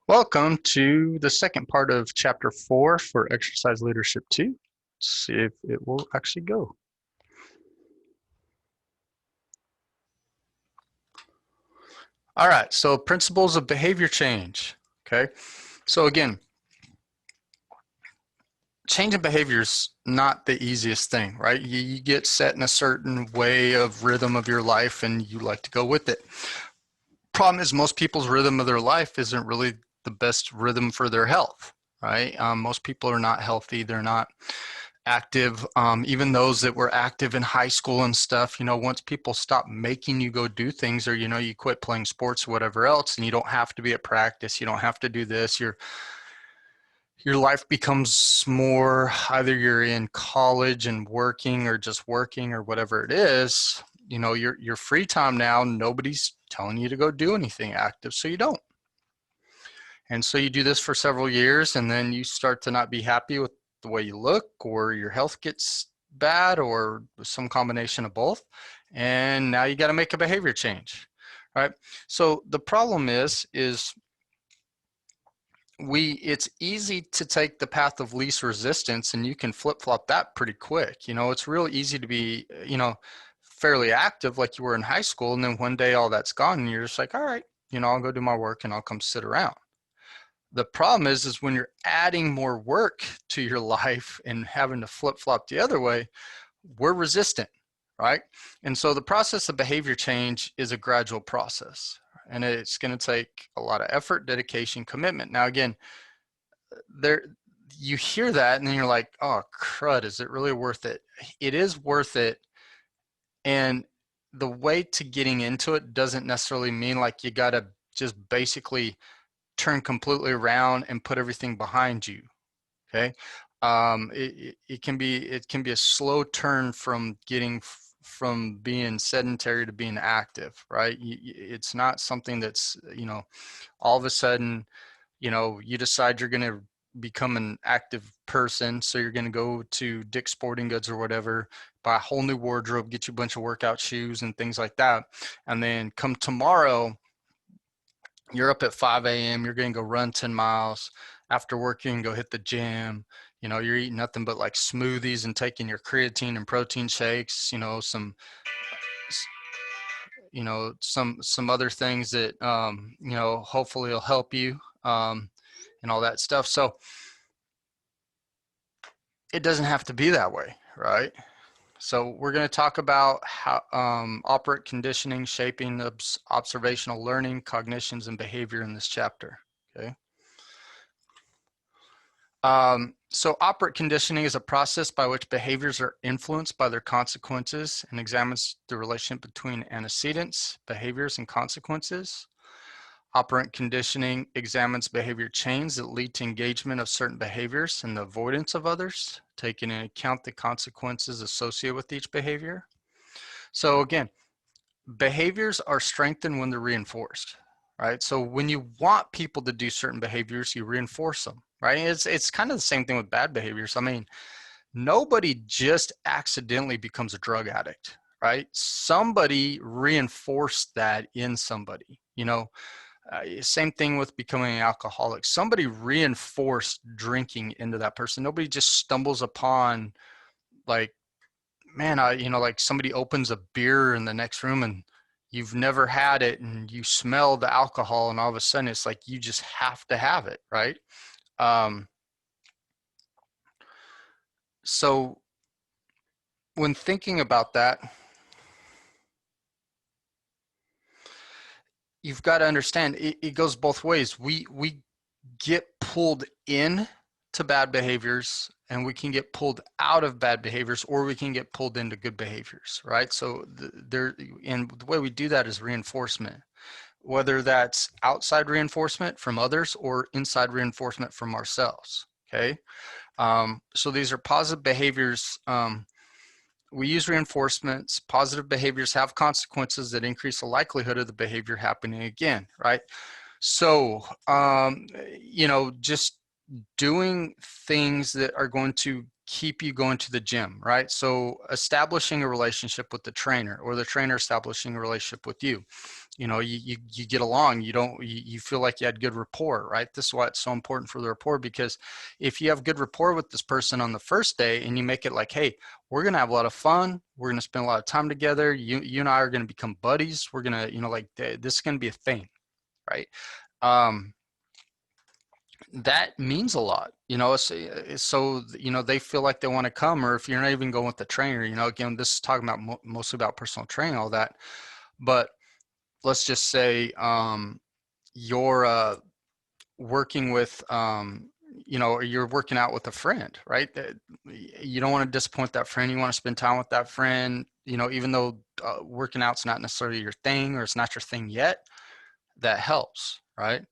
Welcome to the second part of Chapter 4 for Exercise Leadership 2. Let's see if it will actually go. All right, so principles of behavior change. Okay, so again, changing behavior is not the easiest thing, right? You get set in a certain way of rhythm of your life and you like to go with it. Problem is, most people's rhythm of their life isn't really the best rhythm for their health, right? Most people are not healthy, they're not active. Even those that were active in high school and stuff, once people stop making you go do things, or you quit playing sports or whatever else, and you don't have to be at practice, you don't have to do this, your life becomes more, either you're in college and working or just working or whatever it is, your free time now, nobody's telling you to go do anything active, so you don't. And so you do this for several years, and then you start to not be happy with the way you look, or your health gets bad, or some combination of both. And now you got to make a behavior change, right? So the problem is it's easy to take the path of least resistance, and you can flip-flop that pretty quick. It's real easy to be, fairly active like you were in high school, and then one day all that's gone, and you're just like, all right, I'll go do my work and I'll come sit around. The problem is when you're adding more work to your life and having to flip-flop the other way, we're resistant, right? And so the process of behavior change is a gradual process, and it's going to take a lot of effort, dedication, commitment. Now, again, there you hear that and then you're like, oh crud, is it really worth it? It is worth it. And the way to getting into it doesn't necessarily mean like you got to just basically turn completely around and put everything behind you. Okay, it can be a slow turn from from being sedentary to being active, right? It's not something that's all of a sudden you decide you're going to become an active person, so you're going to go to Dick's Sporting Goods or whatever, buy a whole new wardrobe, get you a bunch of workout shoes and things like that, and then come tomorrow you're up at 5 a.m. You're going to go run 10 miles. After work, you can go hit the gym. You're eating nothing but like smoothies and taking your creatine and protein shakes, some other things that, hopefully will help you, and all that stuff. So it doesn't have to be that way, right? So we're going to talk about how operant conditioning, shaping observational learning, cognitions, and behavior in this chapter. Okay. So operant conditioning is a process by which behaviors are influenced by their consequences and examines the relationship between antecedents, behaviors, and consequences. Operant conditioning examines behavior chains that lead to engagement of certain behaviors and the avoidance of others, taking into account the consequences associated with each behavior. So again, behaviors are strengthened when they're reinforced, right? So when you want people to do certain behaviors, you reinforce them, right? It's kind of the same thing with bad behaviors. I mean, nobody just accidentally becomes a drug addict, right? Somebody reinforced that in somebody, same thing with becoming an alcoholic. Somebody reinforced drinking into that person. Nobody just stumbles upon, like, man, like somebody opens a beer in the next room and you've never had it and you smell the alcohol and all of a sudden it's like you just have to have it, right? Um, so when thinking about that, you've got to understand it goes both ways. We get pulled in to bad behaviors and we can get pulled out of bad behaviors, or we can get pulled into good behaviors, right? So and the way we do that is reinforcement, whether that's outside reinforcement from others or inside reinforcement from ourselves. Okay. So these are positive behaviors. We use reinforcements. Positive behaviors have consequences that increase the likelihood of the behavior happening again, right? So, just doing things that are going to keep you going to the gym, right? So establishing a relationship with the trainer, or the trainer establishing a relationship with you. You know, you get along, you feel like you had good rapport, right? This is why it's so important for the rapport, because if you have good rapport with this person on the first day and you make it like, hey, we're going to have a lot of fun, we're going to spend a lot of time together, you and I are going to become buddies, we're going to, you know, like this is going to be a thing, right? That means a lot, you know. So you know, they feel like they want to come. Or if you're not even going with the trainer, you know, again, this is talking about mostly about personal training, all that. But let's just say you're working with you know, or you're working out with a friend, right? You don't want to disappoint that friend, you want to spend time with that friend, you know, even though working out's not necessarily your thing, or it's not your thing yet. That helps, right?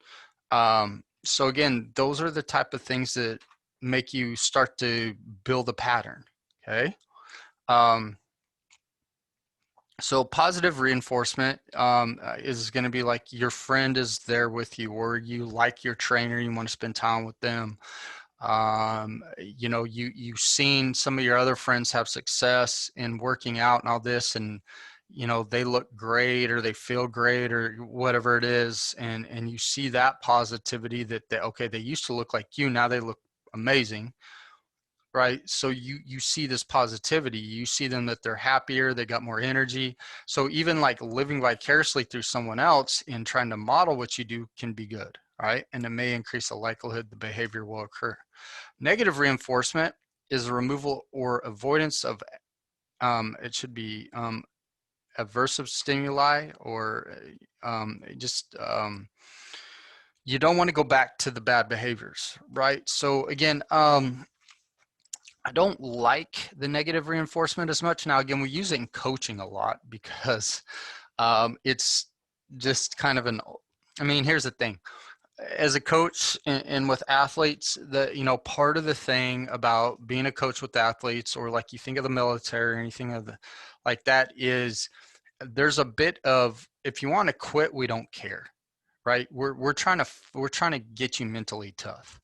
So again, those are the type of things that make you start to build a pattern. Okay. So positive reinforcement is going to be like your friend is there with you, or you like your trainer, you want to spend time with them. You know, you've seen some of your other friends have success in working out and all this, and you know, they look great or they feel great or whatever it is, and you see that positivity that okay, they used to look like you, now they look amazing, right? So you see this positivity, you see them that they're happier, they got more energy. So even like living vicariously through someone else and trying to model what you do can be good, right? And it may increase the likelihood the behavior will occur. Negative reinforcement is the removal or avoidance of it should be aversive stimuli, or just you don't want to go back to the bad behaviors, right? So again, I don't like the negative reinforcement as much. Now, again, we use it in coaching a lot because it's just kind of I mean, here's the thing. As a coach and with athletes, you know, part of the thing about being a coach with athletes, or like you think of the military or anything of like that, is there's a bit of, if you want to quit, we don't care, right? We're trying to get you mentally tough,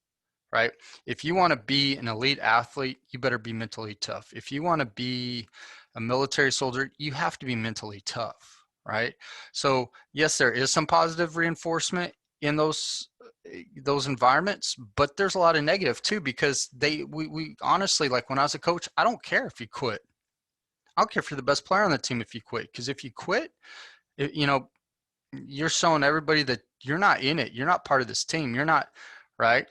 right? If you want to be an elite athlete, you better be mentally tough. If you want to be a military soldier, you have to be mentally tough, right? So yes, there is some positive reinforcement in those environments, but there's a lot of negative too, because we honestly, like when I was a coach, I don't care if you quit. I don't care if you're the best player on the team if you quit, because if you quit, you know, you're showing everybody that you're not in it. You're not part of this team. You're not, right?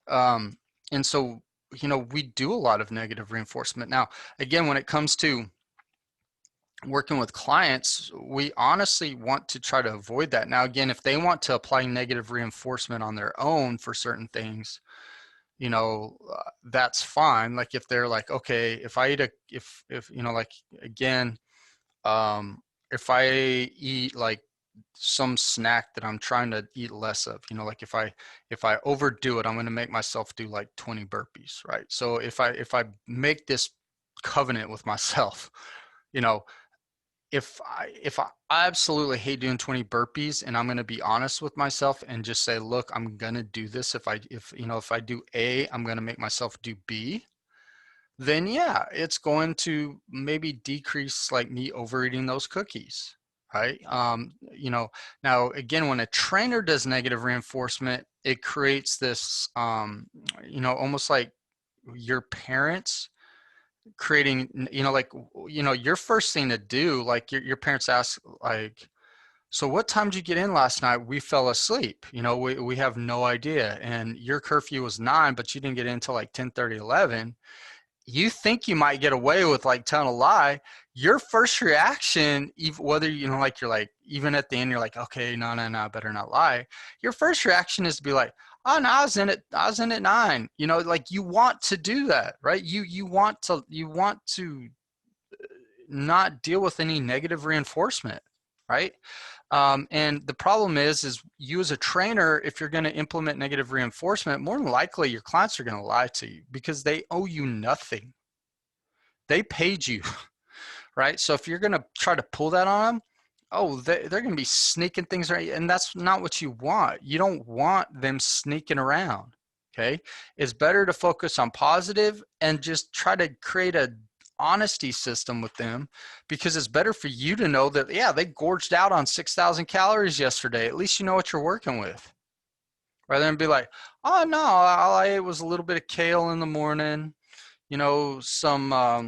Um, and so, you know, we do a lot of negative reinforcement. Now, again, when it comes to working with clients, we honestly want to try to avoid that. Now, again, if they want to apply negative reinforcement on their own for certain things, you know, that's fine. Like if they're like, okay, if I eat if, you know, like again, if I eat like some snack that I'm trying to eat less of, you know, like if I overdo it, I'm going to make myself do like 20 burpees, right? So if I make this covenant with myself, you know, if I absolutely hate doing 20 burpees, and I'm going to be honest with myself and just say, look, I'm going to do this. If you know, if I do A, I'm going to make myself do B, then yeah, it's going to maybe decrease like me overeating those cookies, right? You know, now again, when a trainer does negative reinforcement, it creates this, you know, almost like your parents creating, you know, like, you know, your first thing to do, like your parents ask like, so what time did you get in last night? We fell asleep. You know, we have no idea. And your curfew was 9, but you didn't get in until like 10:30, 11. You think you might get away with like telling a lie. Your first reaction, even whether, you know, like you're like, even at the end, you're like, okay, no, I better not lie. Your first reaction is to be like, oh no, I was in at 9. You know, like you want to do that, right? You want to not deal with any negative reinforcement, right? And the problem is you as a trainer, if you're going to implement negative reinforcement, more than likely your clients are going to lie to you because they owe you nothing. They paid you, right? So if you're going to try to pull that on them, oh, they're going to be sneaking things around, and that's not what you want. You don't want them sneaking around, Okay. It's better to focus on positive and just try to create a honesty system with them, because it's better for you to know that, yeah, they gorged out on 6,000 calories yesterday. At least you know what you're working with, rather than be like, oh no, all I ate was a little bit of kale in the morning, you know, some uh,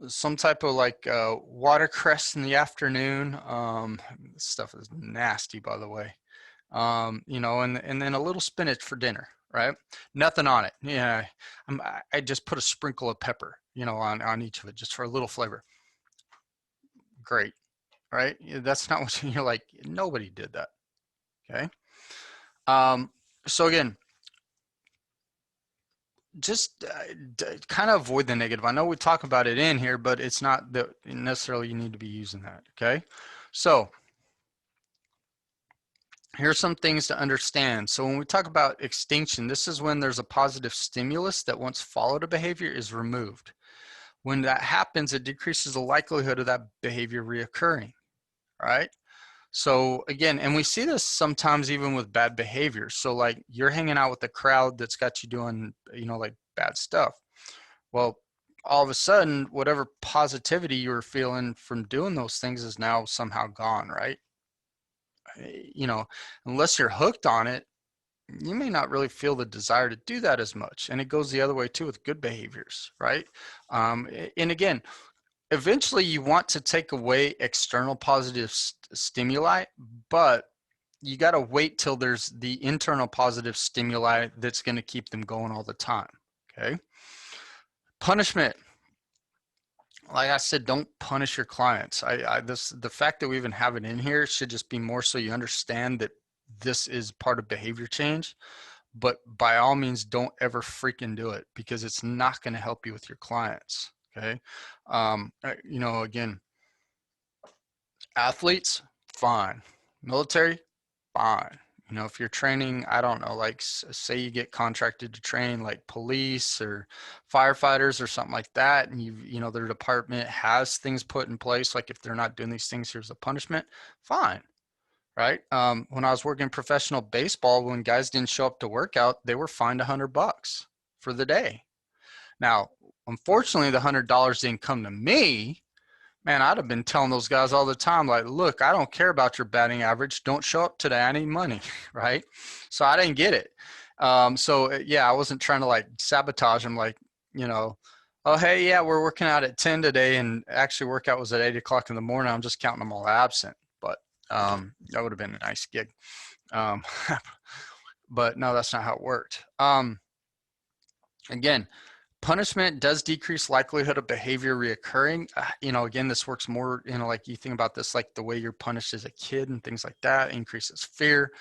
some type of like watercress in the afternoon. This stuff is nasty, by the way. You know, and then a little spinach for dinner, right? Nothing on it. Yeah, I just put a sprinkle of pepper, you know, on each of it, just for a little flavor. Great, right? That's not what you're like. Nobody did that. Okay. So again, just kind of avoid the negative. I know we talk about it in here, but it's not that necessarily you need to be using that. Okay. So here's some things to understand. So when we talk about extinction, this is when there's a positive stimulus that once followed a behavior is removed. When that happens, it decreases the likelihood of that behavior reoccurring, right? So again, and we see this sometimes even with bad behavior. So like you're hanging out with a crowd that's got you doing, you know, like bad stuff. Well, all of a sudden, whatever positivity you were feeling from doing those things is now somehow gone, right? You know, unless you're hooked on it, you may not really feel the desire to do that as much. And it goes the other way too with good behaviors, right? And again, eventually you want to take away external positive stimuli, but you got to wait till there's the internal positive stimuli that's going to keep them going all the time. Okay. Punishment. Like I said, don't punish your clients. The fact that we even have it in here should just be more so you understand that this is part of behavior change. But by all means, don't ever freaking do it, because it's not going to help you with your clients. Okay. You know, again, athletes, fine. Military, fine. You know, if you're training, I don't know, like say you get contracted to train like police or firefighters or something like that, and you know, their department has things put in place, like if they're not doing these things, here's a punishment, fine, right? When I was working professional baseball, when guys didn't show up to work out, they were fined $100 for the day. Now, unfortunately, the $100 didn't come to me. Man, I'd have been telling those guys all the time, like, look, I don't care about your batting average. Don't show up today. I need money, right? So I didn't get it. Yeah, I wasn't trying to like sabotage them, like, you know, oh, hey, yeah, we're working out at 10 today, and actually workout was at 8 o'clock in the morning. I'm just counting them all absent. But that would have been a nice gig. Um, but no, that's not how it worked. Again, punishment does decrease likelihood of behavior reoccurring. You know, again, this works more, you know, like you think about this, like the way you're punished as a kid and things like that, increases fear,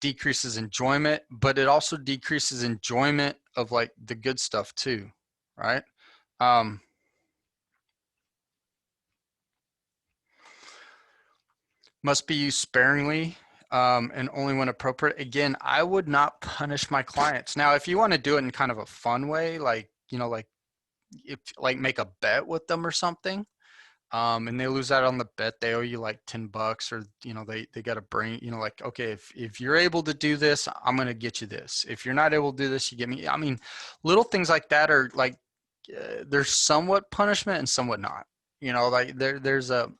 decreases enjoyment, but it also decreases enjoyment of like the good stuff too, right? Um, must be used sparingly and only when appropriate. Again, I would not punish my clients. Now, if you want to do it in kind of a fun way, like, you know, like if like make a bet with them or something, and they lose out on the bet, they owe you like $10, or you know, they got to bring, you know, like, okay, if you're able to do this, I'm gonna get you this. If you're not able to do this, you get me. I mean, little things like that are like there's somewhat punishment and somewhat not. You know, like there's a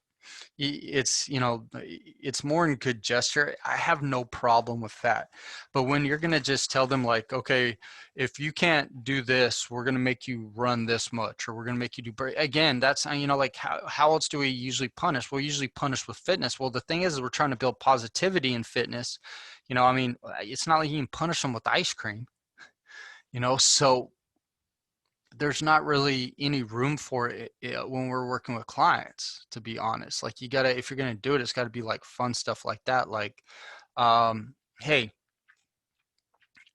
it's, you know, it's more in good gesture. I have no problem with that. But when you're going to just tell them like, okay, if you can't do this, we're going to make you run this much, or we're going to make you do again, that's, you know, like how else do we usually punish? We'll usually punish with fitness. Well, the thing is we're trying to build positivity in fitness. You know, I mean, it's not like you can punish them with ice cream, you know, so there's not really any room for it when we're working with clients, to be honest. Like you gotta, if you're gonna do it, it's gotta be like fun stuff like that. Like, hey,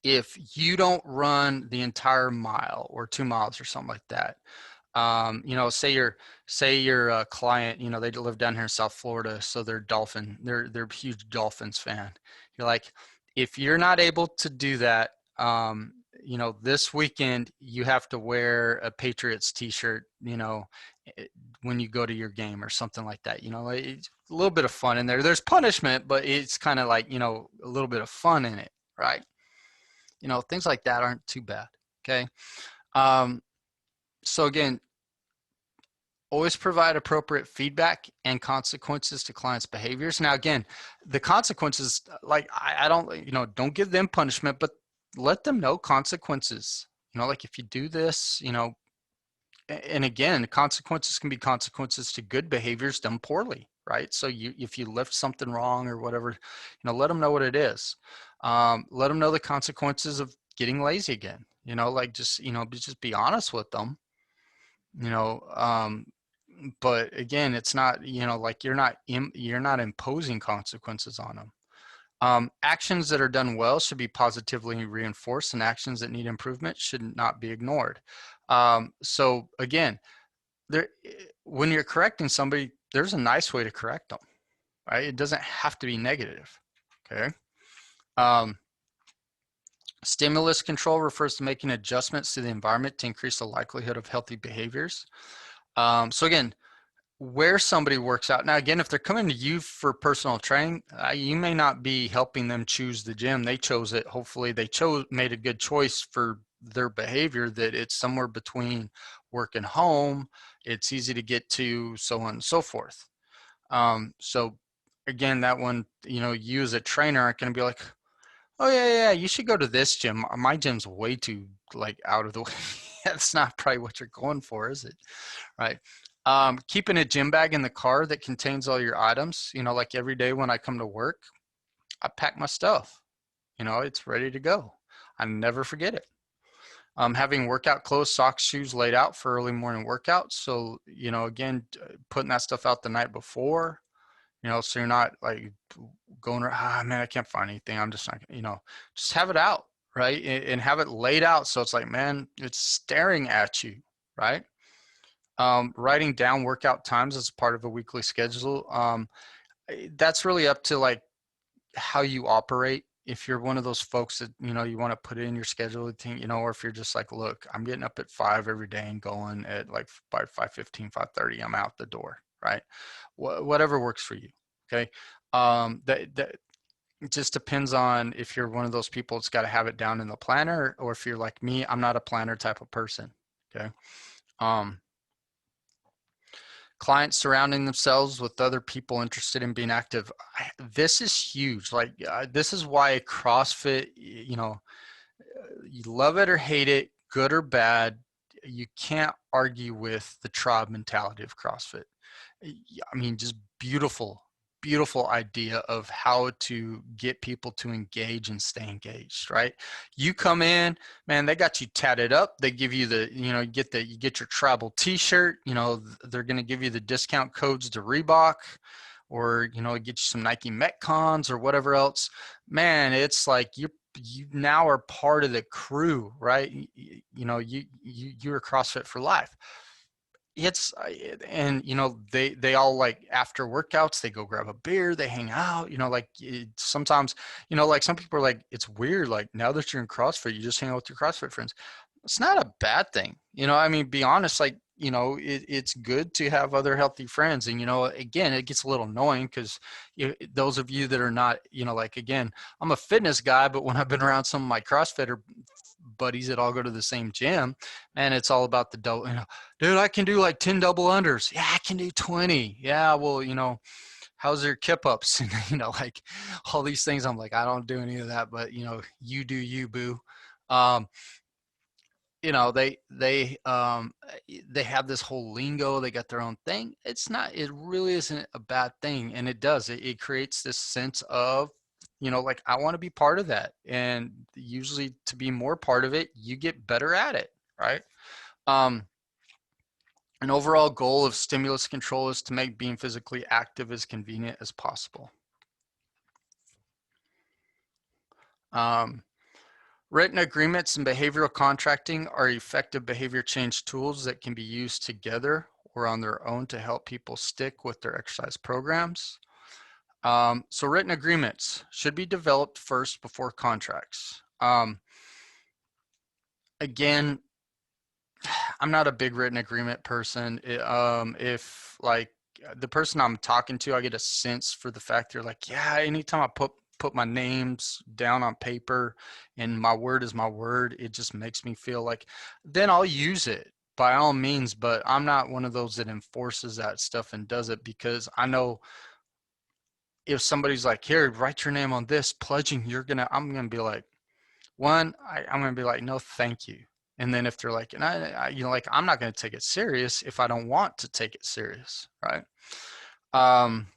if you don't run the entire mile or 2 miles or something like that, you know, say you're a client, you know, they live down here in South Florida, so they're they're a huge Dolphins fan. You're like, if you're not able to do that, you know, this weekend you have to wear a Patriots t-shirt, when you go to your game or something like that. It's a little bit of fun in there. There's punishment, but it's kind of like, a little bit of fun in it, right? Things like that aren't too bad. Okay. So again, always provide appropriate feedback and consequences to clients' behaviors. Now, again, the consequences, like I don't, don't give them punishment, but let them know consequences. Like if you do this, and again, consequences can be consequences to good behaviors done poorly, right? So if you lift something wrong or whatever, let them know what it is. Let them know the consequences of getting lazy again. Like just be honest with them. you know um but again, it's not, like you're not imposing consequences on them. Actions that are done well should be positively reinforced, and actions that need improvement should not be ignored. So again, there, when you're correcting somebody, there's a nice way to correct them, right? It doesn't have to be negative. Okay. Stimulus control refers to making adjustments to the environment to increase the likelihood of healthy behaviors. So again, where somebody works out. Now, again, if they're coming to you for personal training, you may not be helping them choose the gym. They chose it. Hopefully they made a good choice for their behavior, that it's somewhere between work and home. It's easy to get to, so on and so forth. So again, that one, you as a trainer aren't going to be like, oh yeah, you should go to this gym. My gym's way too like out of the way. That's not probably what you're going for, is it? Right. Keeping a gym bag in the car that contains all your items, like every day when I come to work, I pack my stuff, it's ready to go. I never forget it. Having workout clothes, socks, shoes laid out for early morning workouts. So, again, putting that stuff out the night before, so you're not like going, man, I can't find anything. I'm just not, just have it out, right? And have it laid out. So it's like, man, it's staring at you, right? Writing down workout times as part of a weekly schedule. That's really up to like how you operate. If you're one of those folks that, you want to put it in your schedule, or if you're just like, look, I'm getting up at 5 every day and going at like by 5:15, 5:30, I'm out the door, right? Whatever works for you. Okay. That it just depends on if you're one of those people that's got to have it down in the planner, or if you're like me, I'm not a planner type of person. Okay. Clients surrounding themselves with other people interested in being active. This is huge. Like this is why CrossFit, you love it or hate it, good or bad, you can't argue with the tribe mentality of CrossFit. I mean, just beautiful idea of how to get people to engage and stay engaged, right? You come in, man, they got you tatted up. They give you the, you get your tribal t-shirt, they're going to give you the discount codes to Reebok, or, get you some Nike Metcons or whatever else. Man, it's like you now are part of the crew, right? You're CrossFit for life. And they all, like, after workouts they go grab a beer, they hang out, like sometimes, like some people are like, it's weird, like now that you're in CrossFit you just hang out with your CrossFit friends. It's not a bad thing, I mean, be honest, like, it's good to have other healthy friends. And again, it gets a little annoying because those of you that are not, like, again, I'm a fitness guy, but when I've been around some of my CrossFitter buddies that all go to the same gym, and it's all about the double, dude, I can do like 10 double unders. Yeah, I can do 20. Yeah, well, how's your kip ups? And, like all these things. I'm like, I don't do any of that, but you do you, boo. Um, they have this whole lingo, they got their own thing. It really isn't a bad thing. And it creates this sense of, like, I want to be part of that. And usually to be more part of it, you get better at it, right? An overall goal of stimulus control is to make being physically active as convenient as possible. Written agreements and behavioral contracting are effective behavior change tools that can be used together or on their own to help people stick with their exercise programs. So written agreements should be developed first before contracts. Again, I'm not a big written agreement person. If like the person I'm talking to, I get a sense for the fact they're like, yeah, anytime I put my names down on paper and my word is my word, it just makes me feel like, then I'll use it by all means. But I'm not one of those that enforces that stuff and does it, because I know if somebody's like, here, write your name on this, pledging I'm gonna be like, one, I'm gonna be like, no, thank you. And then if they're like, and like, I'm not gonna take it serious if I don't want to take it serious, right? Um,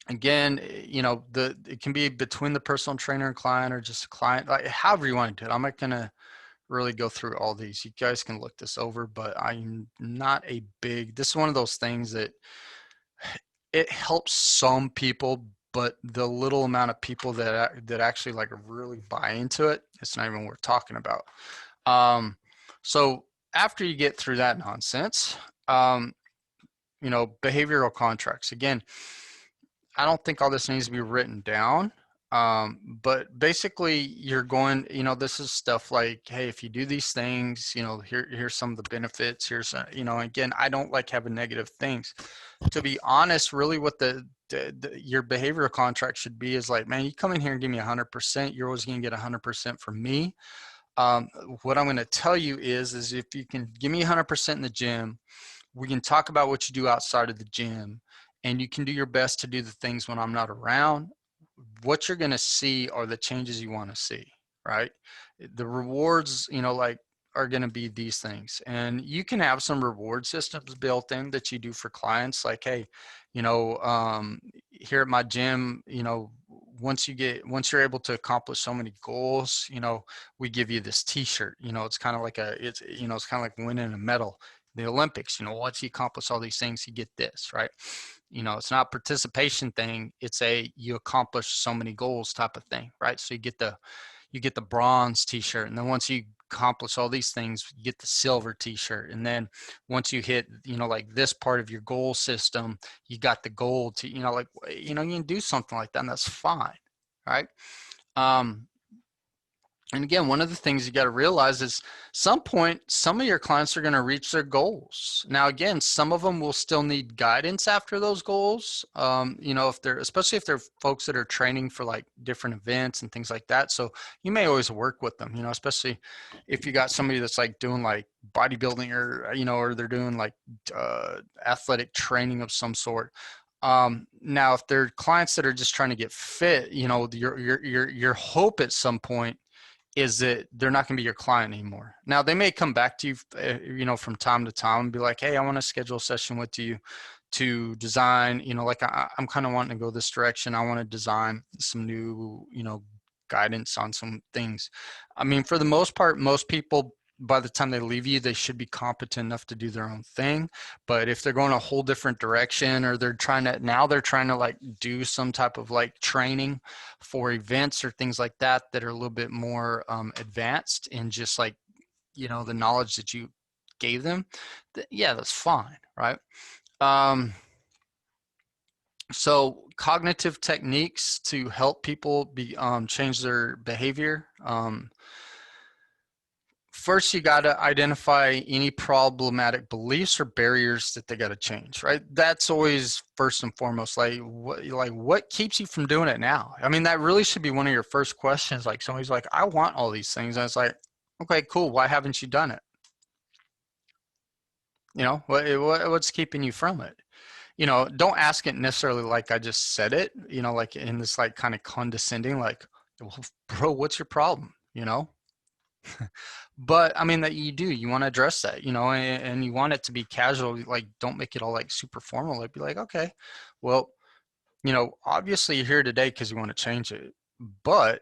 Again, it can be between the personal trainer and client, or just a client, like however you want to do it. I'm not gonna really go through all these. You guys can look this over, but I'm not a big. This is one of those things that it helps some people, but the little amount of people that actually like really buy into it, it's not even worth talking about. So after you get through that nonsense, behavioral contracts. Again, I don't think all this needs to be written down. But basically you're going, this is stuff like, hey, if you do these things, here's some of the benefits. Here's, again, I don't like having negative things. To be honest, really what your behavioral contract should be is like, man, you come in here and give me 100%, you're always going to get 100% from me. What I'm going to tell you is if you can give me 100% in the gym, we can talk about what you do outside of the gym, and you can do your best to do the things when I'm not around. What you're going to see are the changes you want to see, right? The rewards, like, are going to be these things. And you can have some reward systems built in that you do for clients, like, hey, here at my gym, once you're able to accomplish so many goals, we give you this t-shirt. It's kind of like it's kind of like winning a medal, the Olympics. Once you accomplish all these things, you get this, right? It's not a participation thing, it's a you accomplish so many goals type of thing, right? So you get the bronze t-shirt, and then once you accomplish all these things, you get the silver t-shirt, and then once you hit like this part of your goal system, you got the gold like, you can do something like that, and that's fine, right? And again, one of the things you got to realize is some point, some of your clients are going to reach their goals. Now, again, some of them will still need guidance after those goals. Especially if they're folks that are training for like different events and things like that. So you may always work with them, especially if you got somebody that's like doing like bodybuilding, or, or they're doing like athletic training of some sort. Now, if they're clients that are just trying to get fit, your hope at some point is that they're not going to be your client anymore. Now, they may come back to you, from time to time and be like, hey, I want to schedule a session with you to design, like I'm kind of wanting to go this direction. I want to design some new, guidance on some things. I mean, for the most part, most people, by the time they leave you, they should be competent enough to do their own thing. But if they're going a whole different direction, or they're trying to like do some type of like training for events or things like that are a little bit more advanced in just like, the knowledge that you gave them, yeah, that's fine, right? So cognitive techniques to help people change their behavior. First, you got to identify any problematic beliefs or barriers that they got to change, right? That's always first and foremost. Like what keeps you from doing it now? I mean, that really should be one of your first questions. Like somebody's like, I want all these things. And it's like, okay, cool. Why haven't you done it? What's keeping you from it? Don't ask it necessarily like I just said it, like in this like kind of condescending, like, well, bro, what's your problem? But I mean that you want to address that, and you want it to be casual. Like, don't make it all like super formal. Like, be like, okay, well, obviously you're here today because you want to change it, but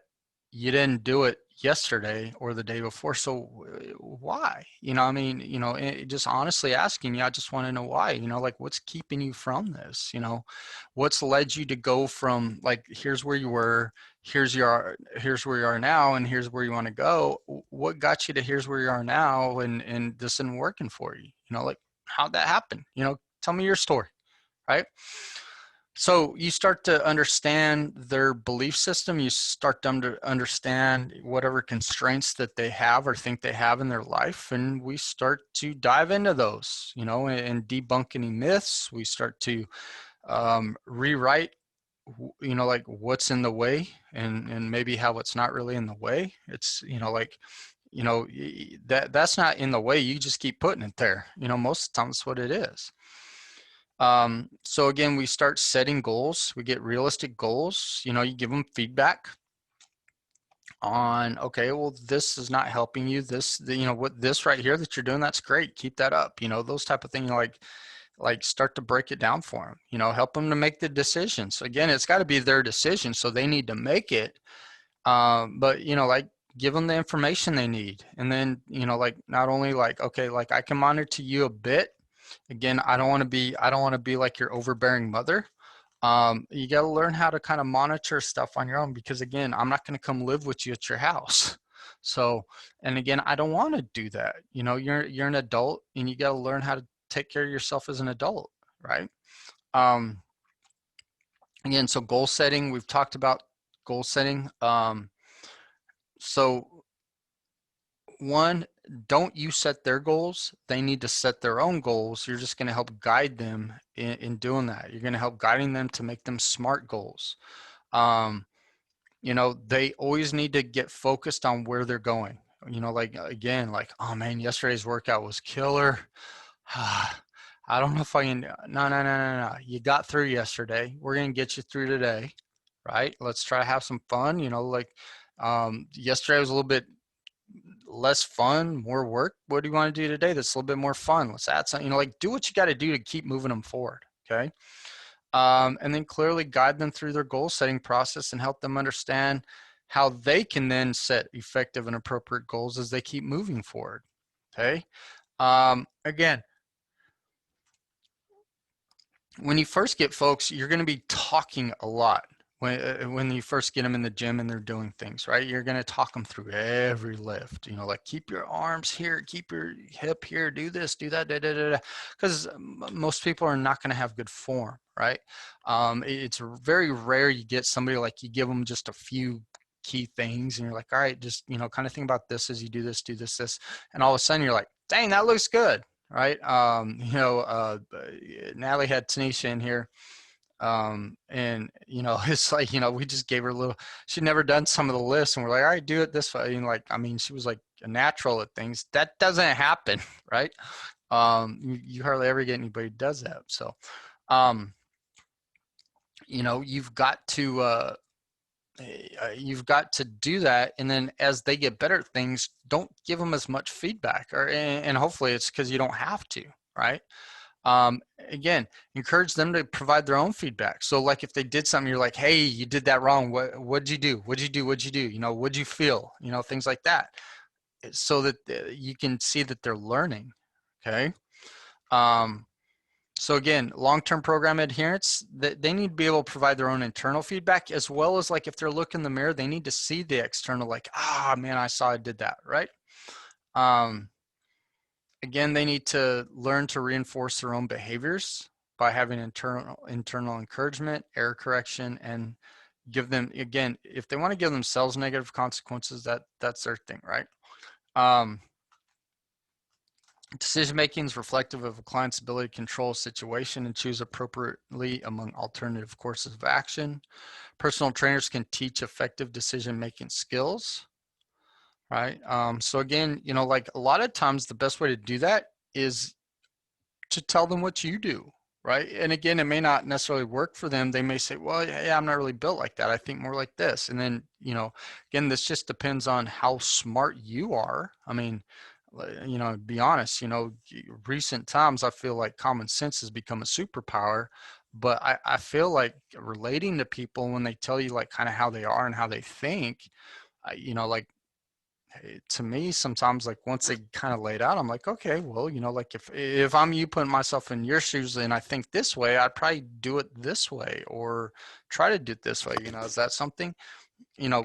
you didn't do it yesterday or the day before. So why? I mean, just honestly asking you, I just want to know why, like what's keeping you from this? What's led you to go from like, here's where you were, here's where you are now, and here's where you want to go. What got you to here's where you are now, and this isn't working for you? Like, how'd that happen? Tell me your story, right? So you start to understand their belief system. You start them to understand whatever constraints that they have or think they have in their life, and we start to dive into those, and debunk any myths. We start to rewrite, like what's in the way, and maybe how it's not really in the way. It's like that's not in the way. You just keep putting it there. Most of the time, that's what it is. So again, we start setting goals. We get realistic goals. You give them feedback on, okay, well, this is not helping you. What this right here that you're doing, that's great. Keep that up. Those type of things, like start to break it down for them. Help them to make the decisions. Again, it's got to be their decision, so they need to make it. But like give them the information they need, and then like not only like, okay, like I can monitor you a bit. Again, I don't want to be like your overbearing mother. You got to learn how to kind of monitor stuff on your own, because again, I'm not going to come live with you at your house. So, and again, I don't want to do that. You're an adult, and you got to learn how to take care of yourself as an adult, right? Um, Again, so goal setting, we've talked about goal setting. So one, don't you set their goals. They need to set their own goals. You're just going to help guide them in doing that. You're going to help guiding them to make them smart goals. They always need to get focused on where they're going. Like again, like, oh man, yesterday's workout was killer. I don't know if I can. No. You got through yesterday. We're going to get you through today, right? Let's try to have some fun. Like yesterday was a little bit less fun, more work. What do you want to do today that's a little bit more fun? Let's add something. Like do what you got to do to keep moving them forward. Okay. And then clearly guide them through their goal setting process and help them understand how they can then set effective and appropriate goals as they keep moving forward. Okay. Again, when you first get folks, you're going to be talking a lot. When you first get them in the gym and they're doing things, right? You're going to talk them through every lift, like keep your arms here, keep your hip here, do this, do that, because most people are not going to have good form, right? It's very rare you get somebody like you give them just a few key things and you're like, all right, just, kind of think about this as you do this, and all of a sudden you're like, dang, that looks good, right? Natalie had Tanisha in here, and it's like, we just gave her a little. She'd never done some of the lists, and we're like, all right, do it this way. And like, I mean, she was like a natural at things. That doesn't happen, right? You hardly ever get anybody who does that. So, you've got to. You've got to do that, and then as they get better at things, don't give them as much feedback, and hopefully it's because you don't have to, right? Again, encourage them to provide their own feedback. So like if they did something, you're like, hey, you did that wrong. What'd you do? What'd you do? What'd you do? What'd you feel? Things like that, so that you can see that they're learning. Okay. So again, long-term program adherence, they need to be able to provide their own internal feedback, as well as like if they're looking in the mirror, they need to see the external, like, ah, man, I saw I did that, right? Again, they need to learn to reinforce their own behaviors by having internal encouragement, error correction, and give them, again, if they want to give themselves negative consequences, that's their thing, right? Decision making is reflective of a client's ability to control a situation and choose appropriately among alternative courses of action. Personal trainers can teach effective decision making skills, right? So again, like a lot of times the best way to do that is to tell them what you do, right? And again, it may not necessarily work for them. They may say, well, yeah, I'm not really built like that. I think more like this. And then, again, this just depends on how smart you are. I mean, be honest, recent times, I feel like common sense has become a superpower, but I feel like relating to people when they tell you like kind of how they are and how they think, like to me sometimes, like once they kind of lay it out, I'm like, okay, well, like if I'm you putting myself in your shoes and I think this way, I'd probably do it this way or try to do it this way. Is that something, I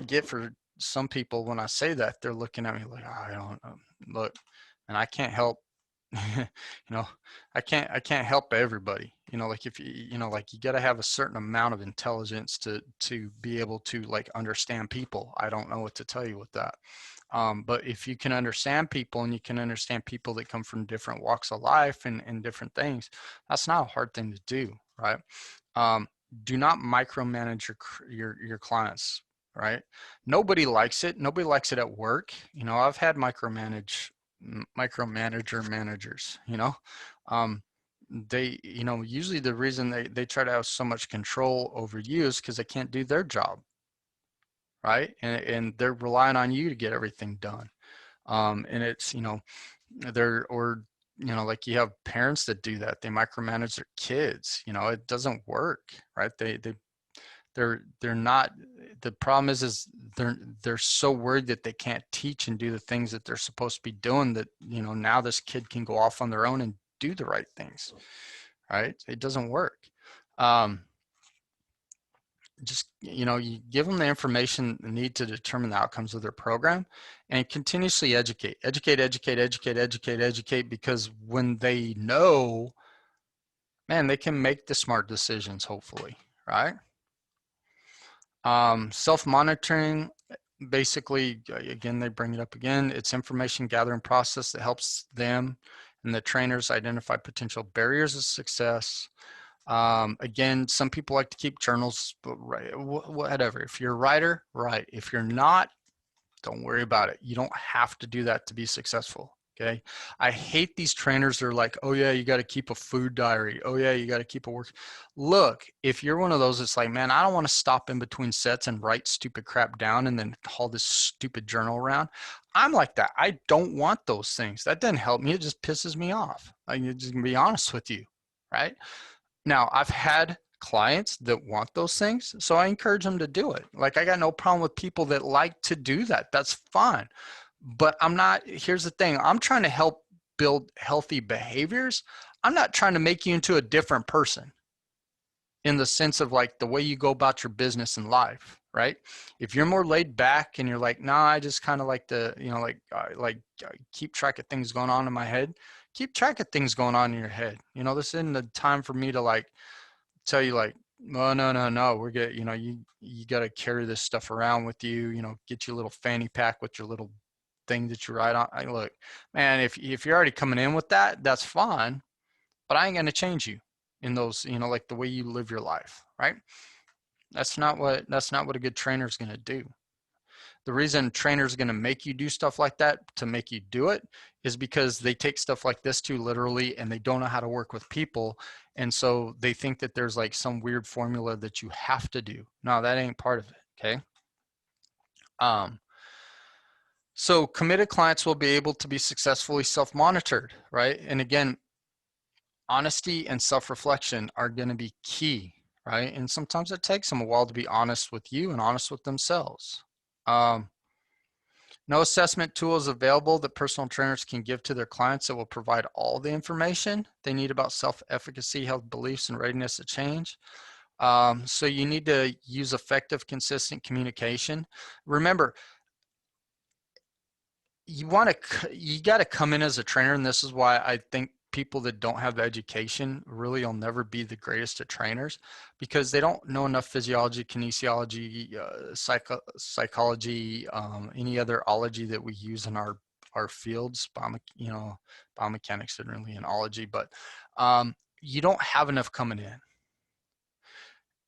get for some people when I say that, they're looking at me like, oh, I don't look, and I can't help, I can't help everybody. You know, like if you know, like you got to have a certain amount of intelligence to be able to like understand people. I don't know what to tell you with that. But if you can understand people and you can understand people that come from different walks of life and different things, that's not a hard thing to do, right? Um, do not micromanage your clients, right? Nobody likes it. Nobody likes it at work. You know, I've had micromanager managers, you know. Um, they, you know, usually the reason they try to have so much control over you is because they can't do their job, right? And they're relying on you to get everything done. And it's, you know, they're, or, you know, like you have parents that do that. They micromanage their kids, you know, it doesn't work, right? They're not, the problem is they're so worried that they can't teach and do the things that they're supposed to be doing, that, you know, now this kid can go off on their own and do the right things, right? It doesn't work. Just, you know, you give them the information they need to determine the outcomes of their program, and continuously educate, because when they know, man, they can make the smart decisions, hopefully, right? Self-monitoring, basically, again, they bring it up again, it's information gathering process that helps them and the trainers identify potential barriers of success. Again, some people like to keep journals, but whatever. If you're a writer, write. If you're not, don't worry about it. You don't have to do that to be successful. Okay. I hate these trainers that are like, oh yeah, you got to keep a food diary. Oh yeah, you got to keep a work. Look, if you're one of those, it's like, man, I don't want to stop in between sets and write stupid crap down and then haul this stupid journal around. I'm like that. I don't want those things. That doesn't help me. It just pisses me off. I'm just gonna be honest with you, right? Now, I've had clients that want those things, so I encourage them to do it. Like, I got no problem with people that like to do that. That's fine. But I'm not, here's the thing, I'm trying to help build healthy behaviors. I'm not trying to make you into a different person in the sense of like the way you go about your business and life, right? If you're more laid back and you're like, nah, I just kind of like to, you know, keep track of things going on in my head, keep track of things going on in your head. You know, this isn't the time for me to like tell you like, oh, no, we're good. You know, you got to carry this stuff around with you, you know, get you a little fanny pack with your little thing that you write on. Look, man, if you're already coming in with that, that's fine, but I ain't going to change you in those, you know, like the way you live your life, right? That's not what a good trainer is going to do. The reason trainers are going to make you do stuff like that to make you do it is because they take stuff like this too literally and they don't know how to work with people. And so they think that there's like some weird formula that you have to do. No, that ain't part of it. Okay. So committed clients will be able to be successfully self-monitored, right? And again, honesty and self-reflection are going to be key, right? And sometimes it takes them a while to be honest with you and honest with themselves. No assessment tool is available that personal trainers can give to their clients that will provide all the information they need about self-efficacy, health beliefs, and readiness to change. So you need to use effective, consistent communication. Remember, you got to come in as a trainer, and this is why I think people that don't have the education really will never be the greatest at trainers, because they don't know enough physiology, kinesiology, psychology, any other ology that we use in our fields. Biomechanics isn't really an ology, but you don't have enough coming in.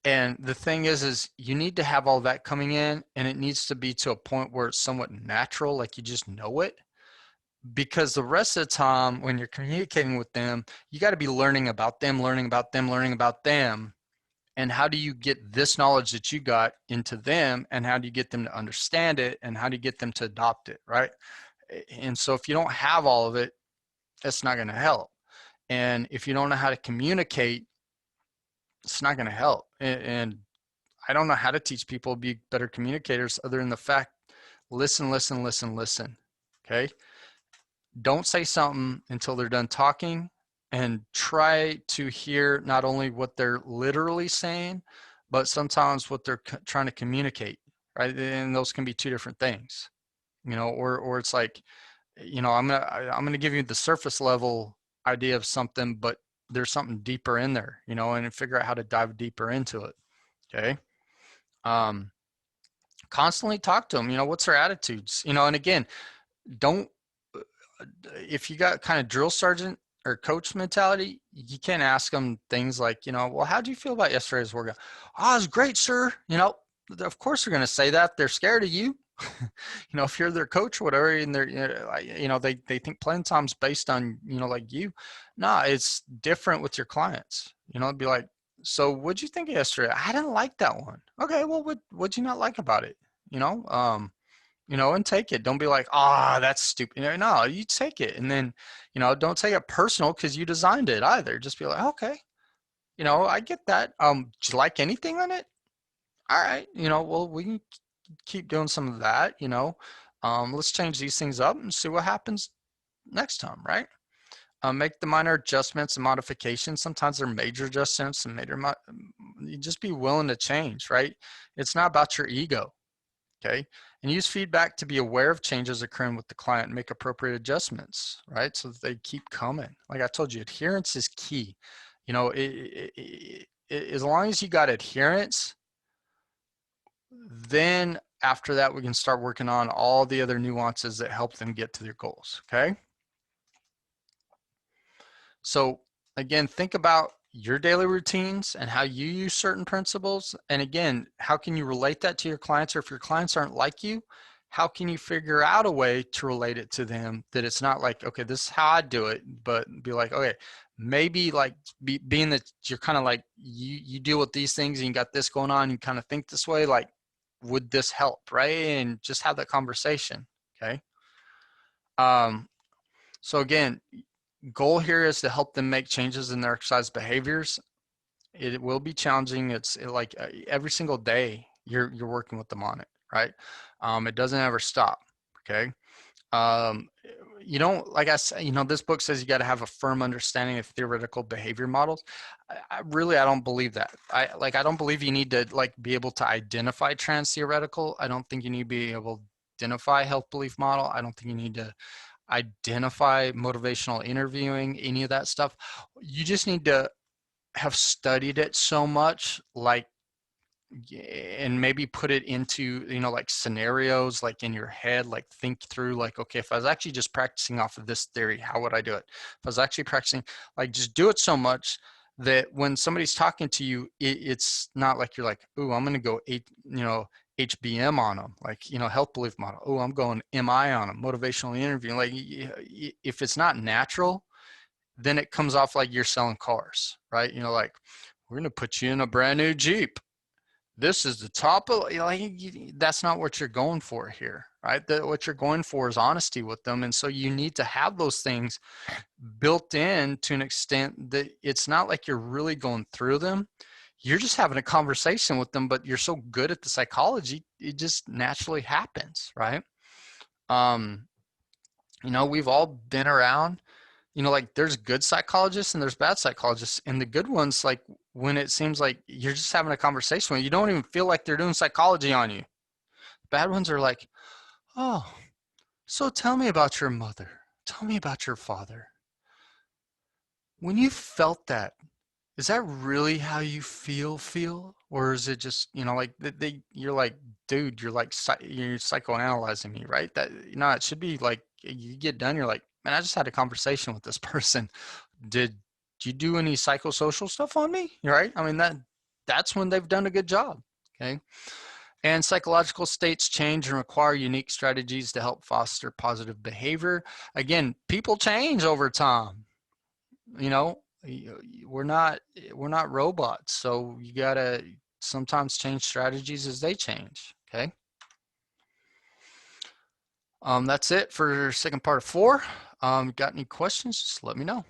And the thing is you need to have all that coming in, and it needs to be to a point where it's somewhat natural, like you just know it. Because the rest of the time when you're communicating with them, you got to be learning about them, and how do you get this knowledge that you got into them, and how do you get them to understand it, and how do you get them to adopt it, right? And so if you don't have all of it, that's not going to help. And if you don't know how to communicate, it's not going to help. And I don't know how to teach people to be better communicators other than the fact, listen. Okay. Don't say something until they're done talking, and try to hear not only what they're literally saying, but sometimes what they're trying to communicate, right? And those can be two different things, you know, or it's like, you know, I'm going to give you the surface level idea of something, but there's something deeper in there, you know, and figure out how to dive deeper into it. Okay. Constantly talk to them, you know, what's their attitudes, you know, and again, don't, if you got kind of drill sergeant or coach mentality, you can't ask them things like, you know, well, how do you feel about yesterday's workout? Oh, it was great, sir. You know, of course they're going to say that. They're scared of you. You know, if you're their coach or whatever, and they're, you know, they think playing time's based on, you know, like you. Nah, it's different with your clients. You know, it'd be like, so what'd you think of yesterday? I didn't like that one. Okay, well, what'd you not like about it? You know, and take it. Don't be like, that's stupid. No, you take it. And then, don't take it personal because you designed it either. Just be like, okay, I get that. Do you like anything on it? All right. Well, we can keep doing some of that, let's change these things up and see what happens next time, right? Make the minor adjustments and modifications. Sometimes they're major adjustments and you just be willing to change, right? It's not about your ego. Okay. And use feedback to be aware of changes occurring with the client and make appropriate adjustments, right? So that they keep coming. Like I told you, adherence is key. As long as you got adherence, then after that, we can start working on all the other nuances that help them get to their goals. Okay. So again, think about your daily routines and how you use certain principles. And again, how can you relate that to your clients? Or if your clients aren't like you, how can you figure out a way to relate it to them that it's not like, okay, this is how I do it, but be like, okay, maybe like being that you're kind of like, you deal with these things and you got this going on, you kind of think this way, like, would this help, right? And just have that conversation, okay? So again, goal here is to help them make changes in their exercise behaviors. It will be challenging. It's like every single day you're working with them on it, right? It doesn't ever stop. Okay. You don't, like I said, this book says you got to have a firm understanding of theoretical behavior models. I don't believe that. I don't believe you need to like be able to identify trans theoretical. I don't think you need to be able to identify health belief model. I don't think you need to identify motivational interviewing, any of that stuff. You just need to have studied it so much, like, and maybe put it into, like scenarios, like in your head, like think through, like, okay, if I was actually just practicing off of this theory, how would I do it? If I was actually practicing, like, just do it so much that when somebody's talking to you, it's not like you're like, oh, I'm going to go HBM on them, like, health belief model. Oh, I'm going MI on them, motivational interviewing. Like, if it's not natural, then it comes off like you're selling cars, right? Like, we're going to put you in a brand new Jeep. This is the top of, that's not what you're going for here, right? What you're going for is honesty with them. And so you need to have those things built in to an extent that it's not like you're really going through them. You're just having a conversation with them, but you're so good at the psychology, it just naturally happens, right? We've all been around, like there's good psychologists and there's bad psychologists, and the good ones, like when it seems like you're just having a conversation with, you don't even feel like they're doing psychology on you. Bad ones are like, oh, so tell me about your mother. Tell me about your father. When you felt that, is that really how you feel? Or is it just, like you're like, dude, you're like, you're psychoanalyzing me, right? That, it should be like, you get done, you're like, man, I just had a conversation with this person. Did you do any psychosocial stuff on me? Right? I mean, that's when they've done a good job. Okay. And psychological states change and require unique strategies to help foster positive behavior. Again, people change over time. We're not robots, so you gotta sometimes change strategies as they change. Okay. That's it for second part of 4. Got any questions? Just let me know.